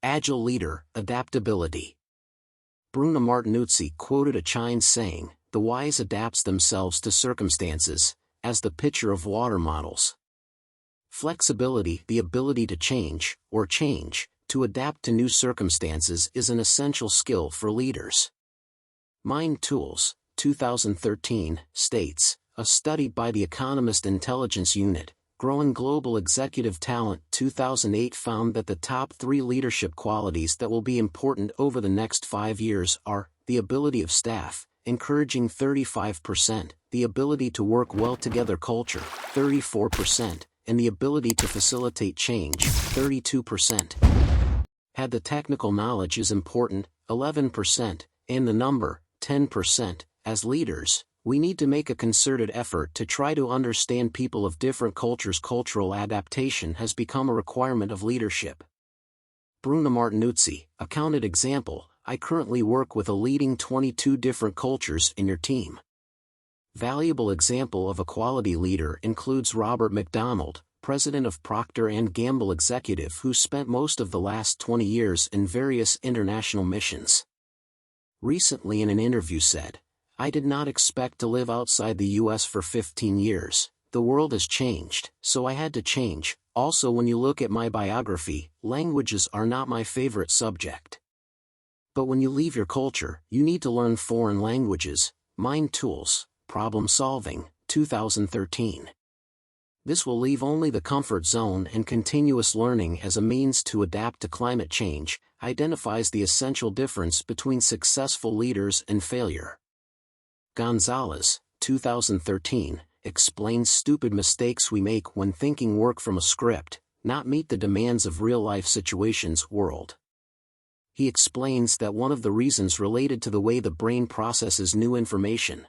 Agile Leader, Adaptability. Bruna Martinuzzi quoted a chine saying, "The wise adapts themselves to circumstances, as the pitcher of water models." Flexibility, the ability to change, to adapt to new circumstances is an essential skill for leaders. Mind Tools, 2013, states, a study by the Economist Intelligence Unit, Growing Global Executive Talent 2008 found that the top 3 leadership qualities that will be important over the next 5 years are, the ability of staff, encouraging 35%, the ability to work well together culture, 34%, and the ability to facilitate change, 32%. Had the technical knowledge is important, 11%, and the number, 10%, as leaders, we need to make a concerted effort to try to understand people of different cultures. Cultural adaptation has become a requirement of leadership. Bruna Martinuzzi, a counted example, I currently work with a leading 22 different cultures in your team. Valuable example of a quality leader includes Robert McDonald, president of Procter Gamble executive who spent most of the last 20 years in various international missions. Recently in an interview said, "I did not expect to live outside the US for 15 years, the world has changed, so I had to change." Also, when you look at my biography, languages are not my favorite subject. But when you leave your culture, you need to learn foreign languages. Mind Tools, Problem Solving, 2013. This will leave only the comfort zone, and continuous learning as a means to adapt to climate change, identifies the essential difference between successful leaders and failure. Gonzalez, 2013, explains stupid mistakes we make when thinking work from a script, not meet the demands of real-life situations world. He explains that one of the reasons related to the way the brain processes new information.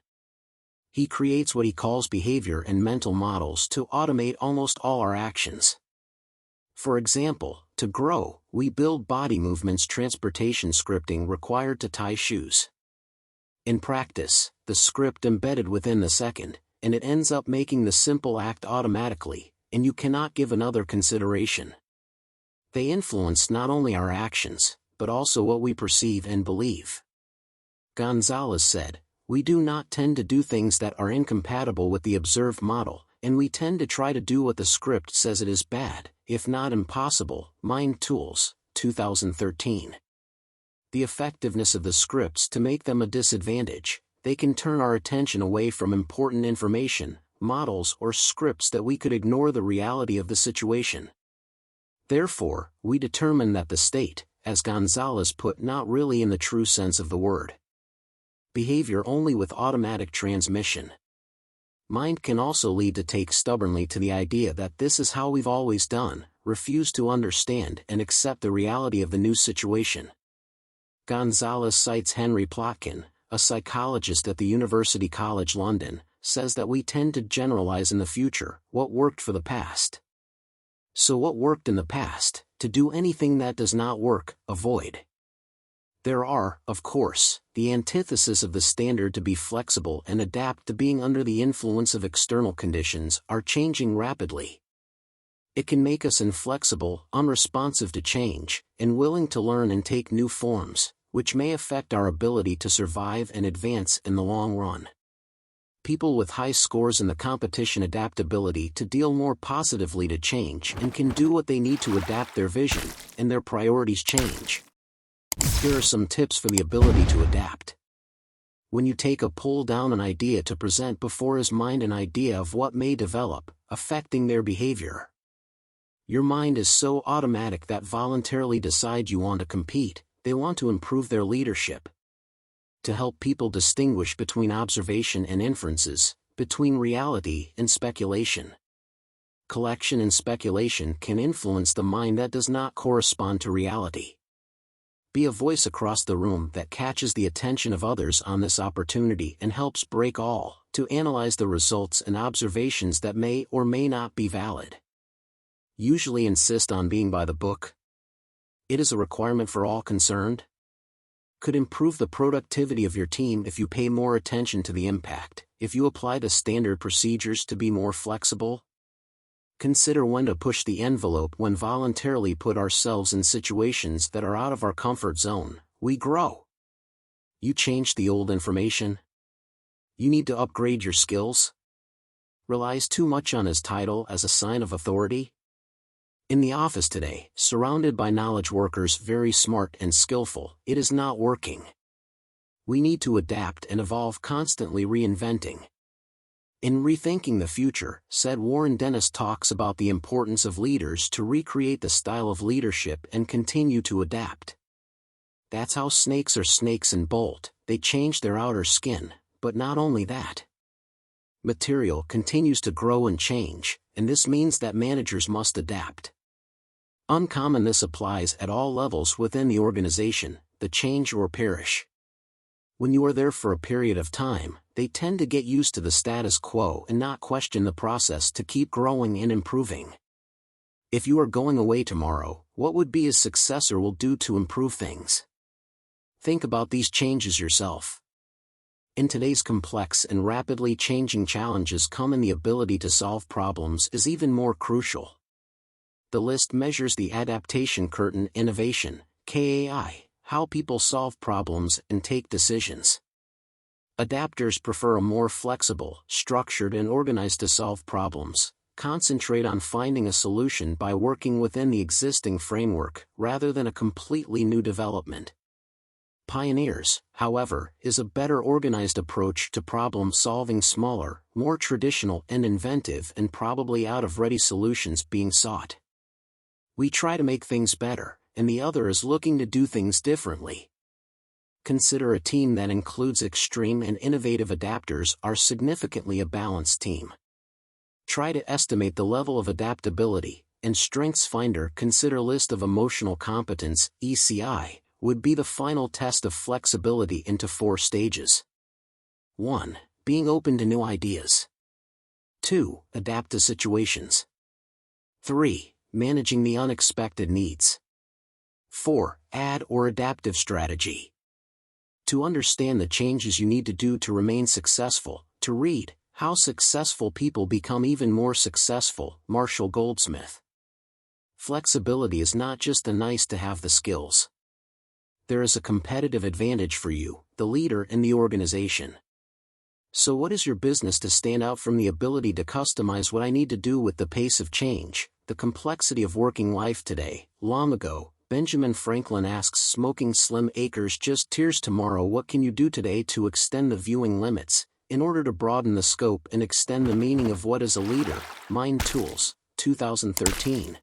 He creates what he calls behavior and mental models to automate almost all our actions. For example, to grow, we build body movements. Transportation scripting required to tie shoes. In practice, the script embedded within the second, and it ends up making the simple act automatically, and you cannot give another consideration. They influence not only our actions, but also what we perceive and believe. Gonzalez said, "We do not tend to do things that are incompatible with the observed model, and we tend to try to do what the script says it is bad, if not impossible." Mind Tools, 2013. The effectiveness of the scripts to make them a disadvantage. They can turn our attention away from important information, models or scripts that we could ignore the reality of the situation. Therefore, we determine that the state, as Gonzalez put, not really in the true sense of the word. Behavior only with automatic transmission. Mind can also lead to take stubbornly to the idea that this is how we've always done, refuse to understand and accept the reality of the new situation. Gonzalez cites Henry Plotkin, a psychologist at the University College London, says that we tend to generalize in the future what worked for the past. So what worked in the past, to do anything that does not work, avoid. There are, of course, the antithesis of the standard to be flexible and adapt to being under the influence of external conditions are changing rapidly. It can make us inflexible, unresponsive to change, and willing to learn and take new forms, which may affect our ability to survive and advance in the long run. People with high scores in the competition adaptability to deal more positively to change and can do what they need to adapt their vision, and their priorities change. Here are some tips for the ability to adapt. When you take a pull down an idea to present before his mind an idea of what may develop, affecting their behavior. Your mind is so automatic that voluntarily decide you want to compete, they want to improve their leadership. To help people distinguish between observation and inferences, between reality and speculation. Collection and speculation can influence the mind that does not correspond to reality. Be a voice across the room that catches the attention of others on this opportunity and helps break all, to analyze the results and observations that may or may not be valid. Usually insist on being by the book. It is a requirement for all concerned. Could improve the productivity of your team if you pay more attention to the impact, if you apply the standard procedures to be more flexible. Consider when to push the envelope. When voluntarily put ourselves in situations that are out of our comfort zone, we grow. You change the old information? You need to upgrade your skills? Relies too much on his title as a sign of authority? In the office today, surrounded by knowledge workers very smart and skillful, it is not working. We need to adapt and evolve, constantly reinventing. In Rethinking the Future, said Warren Dennis talks about the importance of leaders to recreate the style of leadership and continue to adapt. That's how snakes are snakes and bolt, they change their outer skin, but not only that. Material continues to grow and change, and this means that managers must adapt. Uncommon. This applies at all levels within the organization, the change or perish. When you are there for a period of time, they tend to get used to the status quo and not question the process to keep growing and improving. If you are going away tomorrow, what would be his successor will do to improve things? Think about these changes yourself. In today's complex and rapidly changing challenges come in the ability to solve problems is even more crucial. The list measures the adaptation curtain. Innovation, KAI, how people solve problems and take decisions. Adapters prefer a more flexible, structured and organized to solve problems, concentrate on finding a solution by working within the existing framework, rather than a completely new development. Pioneers, however, is a better organized approach to problem-solving, smaller, more traditional and inventive and probably out-of-ready solutions being sought. We try to make things better, and the other is looking to do things differently. Consider a team that includes extreme and innovative adapters are significantly a balanced team. Try to estimate the level of adaptability, and Strengths Finder. Consider list of emotional competence, ECI, would be the final test of flexibility into 4 stages. 1. Being open to new ideas. 2. Adapt to situations. 3. Managing the unexpected needs. 4. Add or adaptive strategy. To understand the changes you need to do to remain successful, to read How Successful People Become Even More Successful, Marshall Goldsmith. Flexibility is not just the nice to have the skills. There is a competitive advantage for you, the leader in the organization. So what is your business to stand out from the ability to customize what I need to do with the pace of change, the complexity of working life today? Long ago, Benjamin Franklin asks smoking Slim Acres just tears tomorrow. What can you do today to extend the viewing limits, in order to broaden the scope and extend the meaning of what is a leader? Mind Tools, 2013.